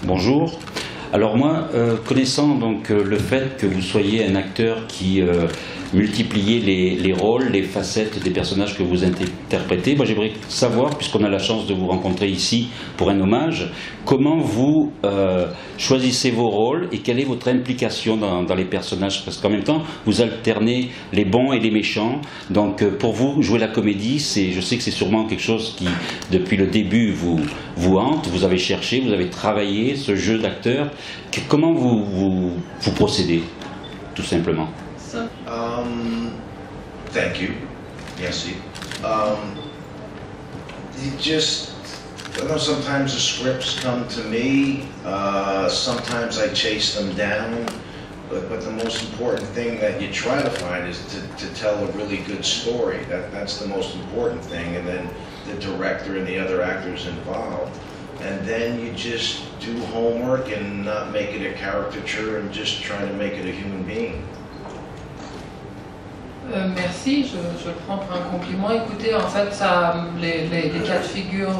Bonjour. Alors moi, connaissant donc le fait que vous soyez un acteur qui multipliez les rôles, les facettes des personnages que vous interprétez, moi j'aimerais savoir, puisqu'on a la chance de vous rencontrer ici pour un hommage, comment vous choisissez vos rôles et quelle est votre implication dans les personnages, parce qu'en même temps vous alternez les bons et les méchants. Donc pour vous, jouer la comédie, je sais que c'est sûrement quelque chose qui depuis le début vous hante, vous avez cherché, vous avez travaillé ce jeu d'acteur. Comment vous procédez, tout simplement? Thank you. Yes. Sometimes the scripts come to me. Sometimes I chase them down. But the most important thing that you try to find is to tell a really good story. That's the most important thing. And then the director and the other actors involved. And then you just do homework and not make it a caricature and just try to make it a human being. Merci, je le prends pour un compliment. Écoutez, en fait, les cas de figure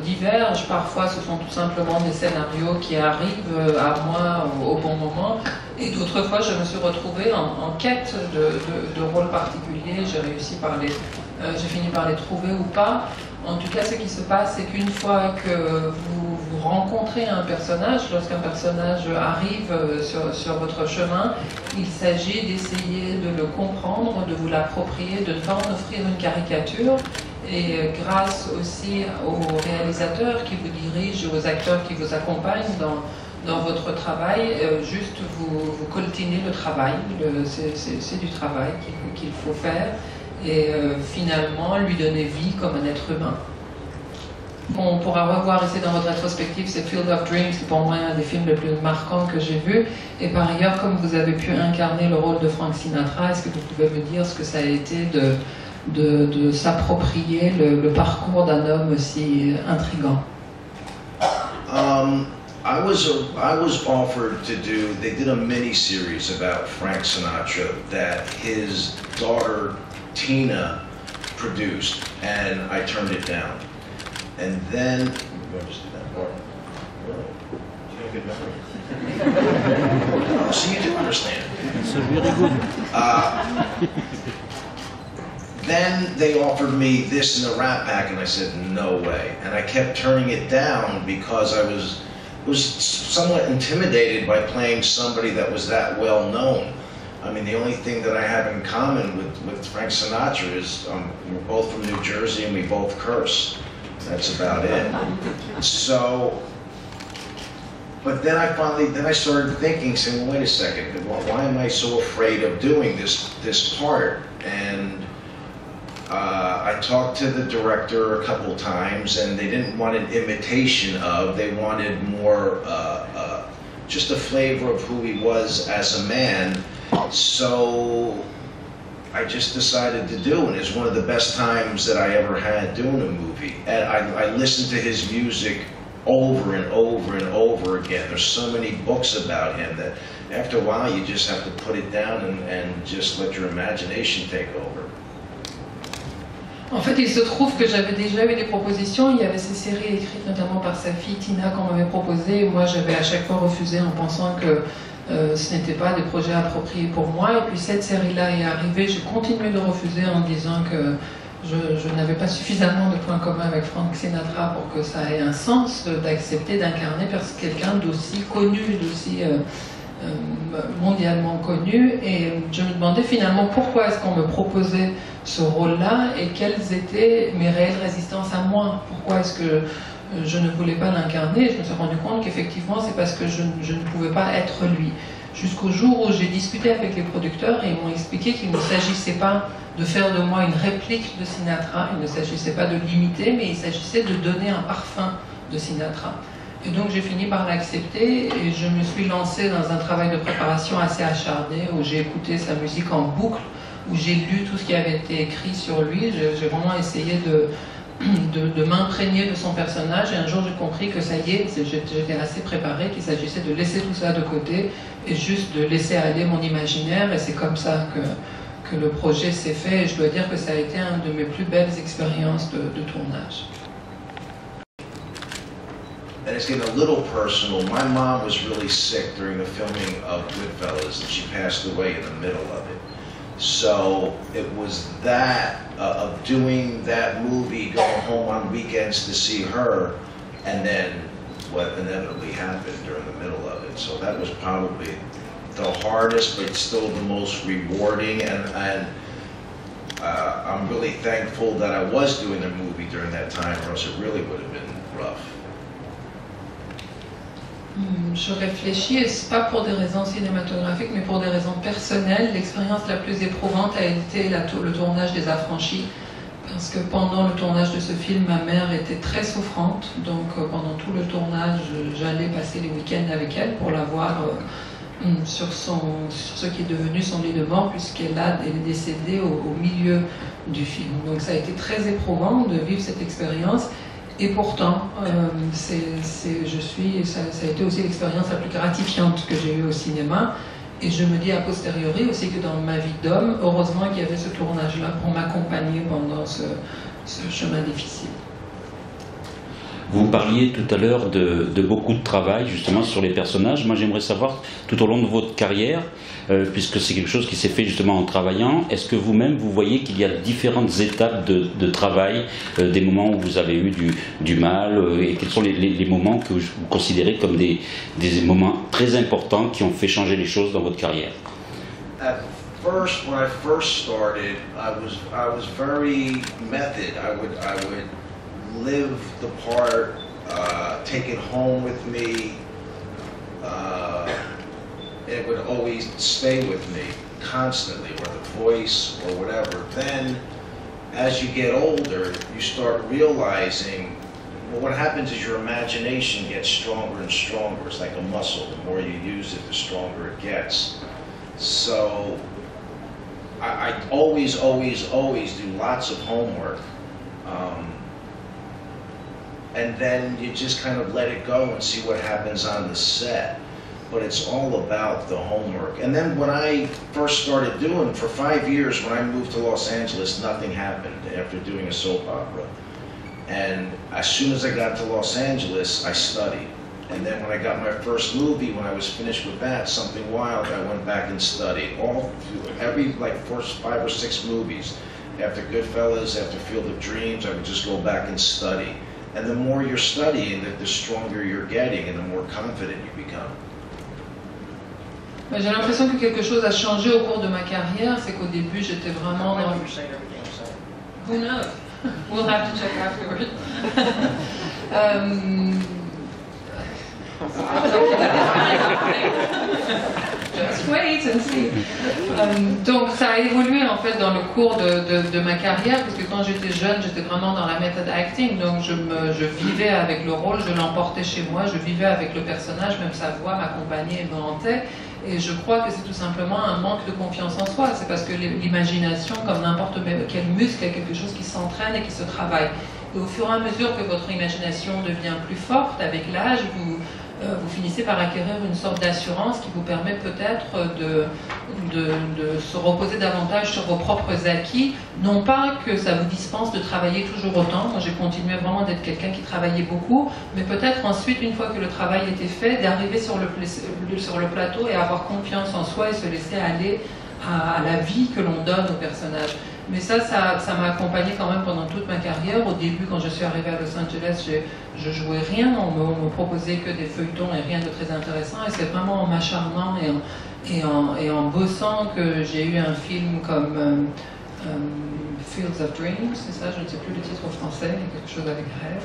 divergent. Parfois, ce sont tout simplement des scénarios qui arrivent à moi au bon moment. Et d'autres fois, je me suis retrouvée en quête de rôles particuliers. J'ai fini par les trouver ou pas. En tout cas, ce qui se passe, c'est qu'une fois que vous rencontrez un personnage, lorsqu'un personnage arrive sur votre chemin, il s'agit d'essayer de le comprendre, de vous l'approprier, de ne pas en offrir une caricature. Et grâce aussi aux réalisateurs qui vous dirigent, aux acteurs qui vous accompagnent dans votre travail, juste vous coltinez le travail, c'est du travail qu'il faut faire. Et finalement lui donner vie comme un être humain. On pourra revoir ici dans votre rétrospective, c'est Field of Dreams, qui pour moi est un des films les plus marquants que j'ai vu. Et par ailleurs, comme vous avez pu incarner le rôle de Frank Sinatra, est-ce que vous pouvez me dire ce que ça a été de s'approprier le parcours d'un homme aussi intrigant? I was offered to do, they did a mini-series about Frank Sinatra that his daughter Tina produced, and I turned it down. And then, you just did that part. Really? You got a good memory. Oh, so you do understand. It's really good. Then they offered me this in the Rat Pack, and I said, no way. And I kept turning it down because I was somewhat intimidated by playing somebody that was that well known. I mean, the only thing that I have in common with Frank Sinatra is we're both from New Jersey and we both curse. That's about it. So, but then I started thinking, saying, well, wait a second, why am I so afraid of doing this part? And I talked to the director a couple times, and they didn't want an imitation of, they wanted more, just a flavor of who he was as a man. So I just decided to do it. And it's one of the best times that I ever had doing a movie. And I listened to his music over and over and over again. There's so many books about him that after a while you just have to put it down and just let your imagination take over. En fait, il se trouve que j'avais déjà eu des propositions. Il y avait ces séries écrites notamment par sa fille Tina qu'on m'avait proposées. Et moi, j'avais à chaque fois refusé en pensant que ce n'était pas des projets appropriés pour moi. Et puis cette série-là est arrivée. J'ai continué de refuser en disant que je n'avais pas suffisamment de points communs avec Frank Sinatra pour que ça ait un sens d'accepter d'incarner quelqu'un d'aussi connu, d'aussi mondialement connu. Et je me demandais finalement pourquoi est-ce qu'on me proposait ce rôle-là et quelles étaient mes réelles résistances à moi. Pourquoi est-ce que je ne voulais pas l'incarner? Je me suis rendu compte qu'effectivement c'est parce que je ne pouvais pas être lui. Jusqu'au jour où j'ai discuté avec les producteurs et ils m'ont expliqué qu'il ne s'agissait pas de faire de moi une réplique de Sinatra, il ne s'agissait pas de l'imiter, mais il s'agissait de donner un parfum de Sinatra. Et donc j'ai fini par l'accepter et je me suis lancée dans un travail de préparation assez acharné où j'ai écouté sa musique en boucle, où j'ai lu tout ce qui avait été écrit sur lui. J'ai vraiment essayé de m'imprégner de son personnage et un jour j'ai compris que ça y est, j'étais assez préparée, qu'il s'agissait de laisser tout ça de côté et juste de laisser aller mon imaginaire, et c'est comme ça que le projet s'est fait, et je dois dire que ça a été une de mes plus belles expériences de tournage. and it's getting a little personal. My mom was really sick during the filming of Goodfellas, and she passed away in the middle of it. So it was that, of doing that movie, going home on weekends to see her, and then what inevitably happened during the middle of it. So that was probably the hardest, but still the most rewarding, and I'm really thankful that I was doing the movie during that time, or else it really would have been rough. Je réfléchis, et c'est pas pour des raisons cinématographiques, mais pour des raisons personnelles. L'expérience la plus éprouvante a été le tournage des Affranchis, parce que pendant le tournage de ce film, ma mère était très souffrante, donc pendant tout le tournage, j'allais passer les week-ends avec elle pour la voir sur ce qui est devenu son lit de mort, puisqu'elle est décédée au milieu du film. Donc ça a été très éprouvant de vivre cette expérience. Et pourtant, ça a été aussi l'expérience la plus gratifiante que j'ai eue au cinéma. Et je me dis a posteriori aussi que dans ma vie d'homme, heureusement qu'il y avait ce tournage-là pour m'accompagner pendant ce chemin difficile. Vous parliez tout à l'heure de beaucoup de travail justement sur les personnages. Moi j'aimerais savoir, tout au long de votre carrière, puisque c'est quelque chose qui s'est fait justement en travaillant, est-ce que vous-même vous voyez qu'il y a différentes étapes de travail, des moments où vous avez eu du mal, et quels sont les moments que vous considérez comme des moments très importants qui ont fait changer les choses dans votre carrière? First, when I first started, I was very method. I would live the part, take it home with me. It would always stay with me constantly, or the voice or whatever. Then, as you get older, you start realizing, well, what happens is your imagination gets stronger and stronger. It's like a muscle. The more you use it, the stronger it gets. So I always do lots of homework. And then you just kind of let it go and see what happens on the set. But it's all about the homework. And then when I first started doing, for 5 years, when I moved to Los Angeles, nothing happened after doing a soap opera. And as soon as I got to Los Angeles, I studied. And then when I got my first movie, when I was finished with that, Something Wild, I went back and studied. Every first 5 or 6 movies. After Goodfellas, after Field of Dreams, I would just go back and study. And the more you're studying, the stronger you're getting and the more confident you become. J'ai l'impression que quelque chose a changé au cours de ma carrière, c'est qu'au début j'étais vraiment dans... Who knows? We'll have to check afterwards. Just wait and see. Donc ça a évolué en fait dans le cours de ma carrière, parce que quand j'étais jeune, j'étais vraiment dans la method acting, donc je vivais avec le rôle, je l'emportais chez moi, je vivais avec le personnage, même sa voix m'accompagnait et me hantait. Et je crois que c'est tout simplement un manque de confiance en soi. C'est parce que l'imagination, comme n'importe quel muscle, est quelque chose qui s'entraîne et qui se travaille. Et au fur et à mesure que votre imagination devient plus forte, avec l'âge, vous finissez par acquérir une sorte d'assurance qui vous permet peut-être de se reposer davantage sur vos propres acquis. Non pas que ça vous dispense de travailler toujours autant. Moi, j'ai continué vraiment d'être quelqu'un qui travaillait beaucoup, mais peut-être ensuite, une fois que le travail était fait, d'arriver sur le plateau et avoir confiance en soi et se laisser aller à la vie que l'on donne au personnage. Mais ça m'a accompagné quand même pendant toute ma carrière. Au début, quand je suis arrivée à Los Angeles, je jouais rien, on me proposait que des feuilletons et rien de très intéressant. Et c'est vraiment en m'acharnant et en bossant que j'ai eu un film comme Fields of Dreams, c'est ça, je ne sais plus le titre français, quelque chose avec rêve.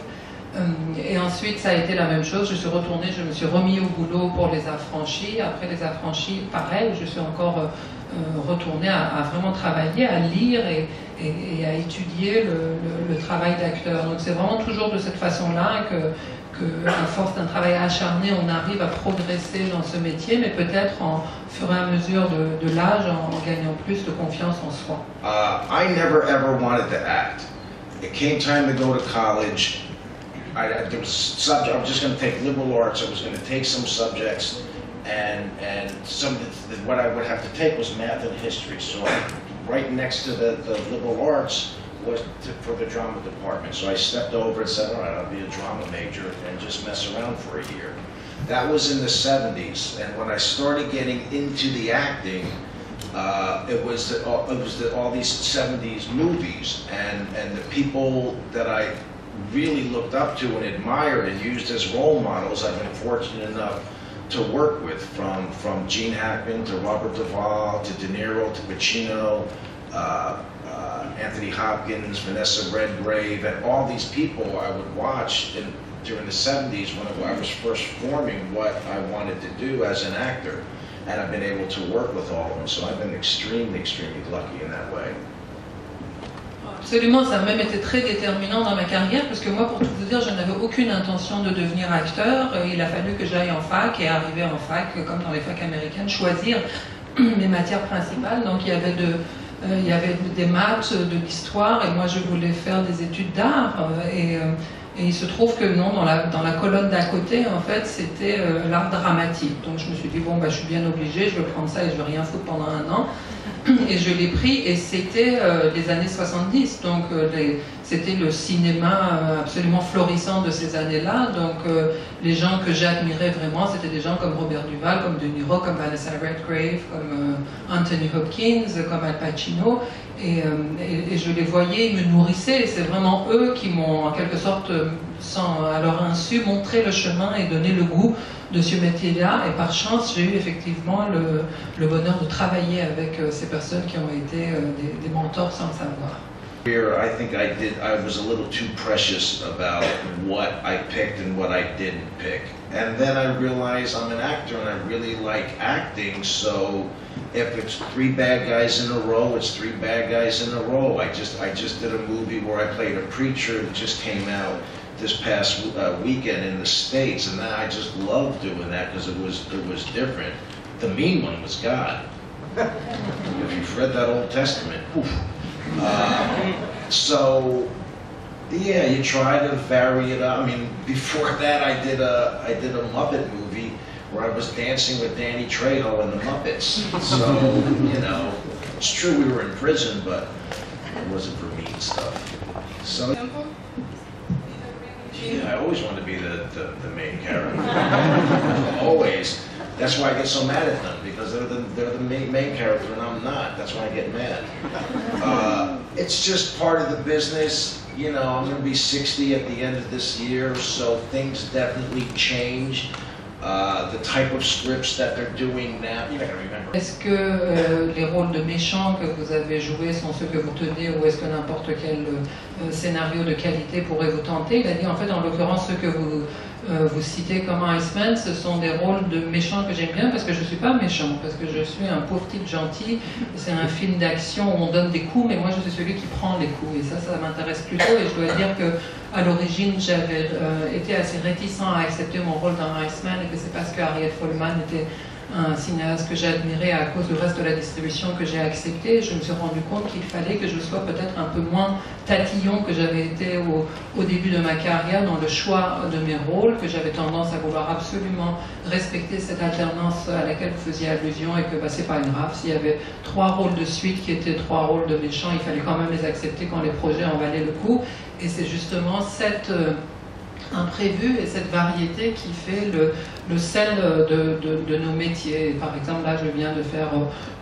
Et ensuite, ça a été la même chose. Je suis retournée, je me suis remis au boulot pour Les Affranchis. Après Les Affranchis, pareil, je suis encore retournée à vraiment travailler, à lire et à étudier le travail d'acteur. Donc c'est vraiment toujours de cette façon-là que à force d'un travail acharné, on arrive à progresser dans ce métier, mais peut-être en fur et à mesure de l'âge, en gagnant plus de confiance en soi. I never ever wanted to act. It came time to go to college. There was subject. I was just going to take liberal arts. I was going to take some subjects, and what I would have to take was math and history. So right next to the liberal arts was for the drama department. So I stepped over and said, all right, I'll be a drama major and just mess around for a year. That was in the 70s, and when I started getting into the acting, it was all these 70s movies, and the people that I really looked up to and admired and used as role models, I've been fortunate enough to work with, from Gene Hackman to Robert Duvall to De Niro to Pacino, Anthony Hopkins, Vanessa Redgrave, and all these people I would watch during the 70s when I was first forming what I wanted to do as an actor. And I've been able to work with all of them, so I've been extremely, extremely lucky in that way. Absolument, ça a même été très déterminant dans ma carrière, parce que moi, pour tout vous dire, je n'avais aucune intention de devenir acteur. Il a fallu que j'aille en fac, et arriver en fac, comme dans les facs américaines, choisir mes matières principales. Donc il y avait des maths, de l'histoire, et moi je voulais faire des études d'art. Et il se trouve que non, dans la colonne d'à côté, en fait, c'était l'art dramatique. Donc je me suis dit, bon, bah, je suis bien obligée, je vais prendre ça et je vais rien foutre pendant un an. Et je l'ai pris, et c'était les années 70, donc c'était le cinéma absolument florissant de ces années-là. Donc les gens que j'admirais vraiment, c'était des gens comme Robert Duvall, comme De Niro, comme Vanessa Redgrave, comme Anthony Hopkins, comme Al Pacino. Et je les voyais, ils me nourrissaient, et c'est vraiment eux qui m'ont, en quelque sorte, à leur insu, montré le chemin et donné le goût de ce métier-là. Et par chance, j'ai eu effectivement le bonheur de travailler avec ces personnes qui ont été des mentors sans le savoir. I think I was a little too precious about what I picked and what I didn't pick. And then I realized I'm an actor and I really like acting, so if it's 3 bad guys in a row, it's 3 bad guys in a row. I just did a movie where I played a preacher that just came out this past weekend in the States, and I just loved doing that because it was different. The mean one was God. If you've read that Old Testament, oof. So yeah, you try to vary it up. I mean, before that, I did a Muppet movie where I was dancing with Danny Trejo and the Muppets. So you know, it's true we were in prison, but it wasn't for mean stuff. So yeah, I always wanted to be the main character. Always. That's why I get so mad at them, because they're the main character and I'm not. That's why I get mad. It's just part of the business. You know, I'm going to be 60 at the end of this year, so things definitely change. The type of scripts that they're doing now. You gotta remember. Est-ce que les rôles de méchants que vous avez joués sont ceux que vous tenez, ou est-ce que n'importe quel scénario de qualité pourrait vous tenter? Il a dit en fait, en l'occurrence, ceux que vous citez comme Iceman, ce sont des rôles de méchants que j'aime bien, parce que je ne suis pas méchant, parce que je suis un pauvre type gentil. C'est un film d'action où on donne des coups, mais moi je suis celui qui prend les coups, et ça m'intéresse plutôt. Et je dois dire que à l'origine, j'avais été assez réticent à accepter mon rôle dans Iceman, et que c'est parce que Ariel Folman était un cinéaste que j'admirais à cause du reste de la distribution que j'ai accepté. Je me suis rendu compte qu'il fallait que je sois peut-être un peu moins tatillon que j'avais été au début de ma carrière dans le choix de mes rôles, que j'avais tendance à vouloir absolument respecter cette alternance à laquelle vous faisiez allusion, et que bah, c'est pas grave, s'il y avait 3 rôles de suite qui étaient 3 rôles de méchants, il fallait quand même les accepter quand les projets en valaient le coup. Et c'est justement cette imprévu et cette variété qui fait le sel de nos métiers. Par exemple, là, je viens de faire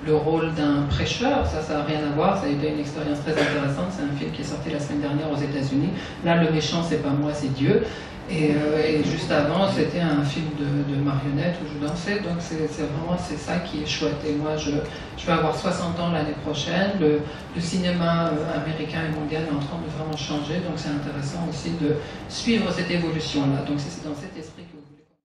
le rôle d'un prêcheur. Ça n'a rien à voir, ça a été une expérience très intéressante. C'est un film qui est sorti la semaine dernière aux États-Unis. Là, le méchant, c'est pas moi, c'est Dieu. Et juste avant, c'était un film de marionnettes où je dansais. Donc c'est ça qui est chouette. Et moi, je vais avoir 60 ans l'année prochaine. Le cinéma américain et mondial est en train de vraiment changer. Donc c'est intéressant aussi de suivre cette évolution-là. Donc c'est dans cet esprit que